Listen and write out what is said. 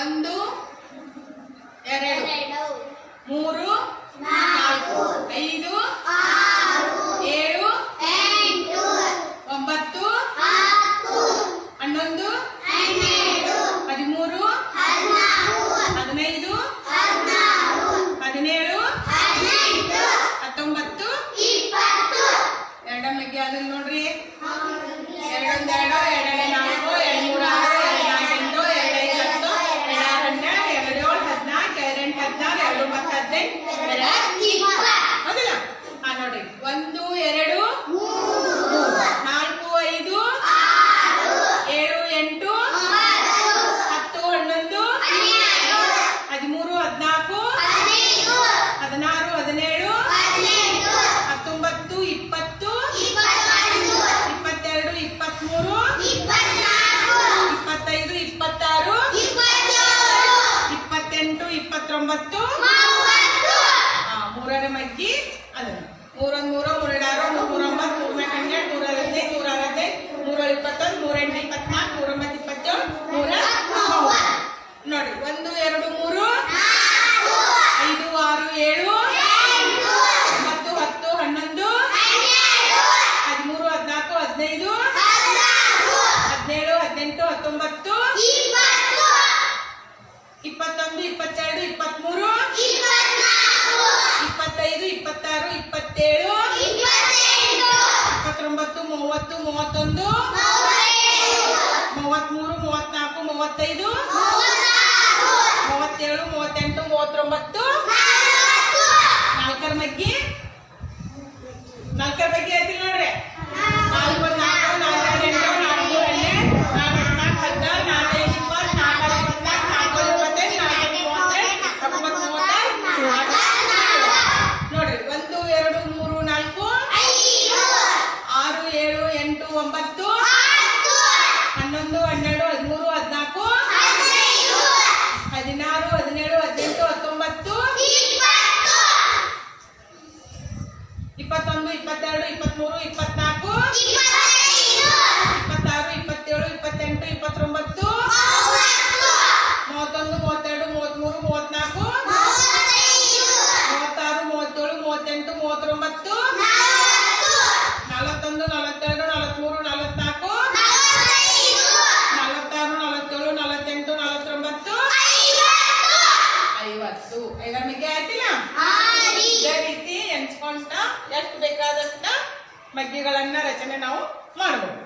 1 2 3 4 5 6 7 8 9 10 11 12 13 14 15 17 ಎರಡನೇ ಬಗ್ಗೆ ಅದನ್ನ ನೋಡ್ರಿ. 2 2 2 4 2 3 6 2 4 8 2 6 12 2 7 17 2 8 16 2 16 ಹೌದಲ್ಲ? ನೋಡ್ರಿ 1 2 3 4 5 7 8 10 11 13 14 16 17 19 20 22 23 25 26 27 28 29 ಮೂರನೇ ಮಗ್ಗಿ ಅದನ್ನ 3 1 3 3 2 6 3 3 9 3 12 3 15 3 16 3 21 3 21 3 8 27 3 ನೋಡಿ 1 2 3 5 6 7 9 10 11 13 14 15 17 18 19 21 22 23 25 26 27 29 30 31 33 34 35 37 38 39 ನಾಲ್ಕರ ಬಗ್ಗೆ ಐತಿ ನೋಡ್ರಿ. 4 1 4 4 8 4 12 4 14 15 4 20 4 24 ನೋಡ್ರಿ 1 2 3 4 6 7 8 9 11 12 13 14 16 17 18 19 21 22 23 24 26 27 28 29 31 32 33 34 36 37 38 39 41 42 43 44 46 47 48 49 50 ಐದರ ಮಿಗ್ಗೆ ಆಯ್ತಿಲ್ಲ? ಇದೇ ರೀತಿ ಎನ್ಸ್ಕೊಂತ ಎಷ್ಟು ಬೇಕಾದಷ್ಟ ಮಗ್ಗಿಗಳನ್ನ ರಚನೆ ನಾವು ಮಾಡಬಹುದು.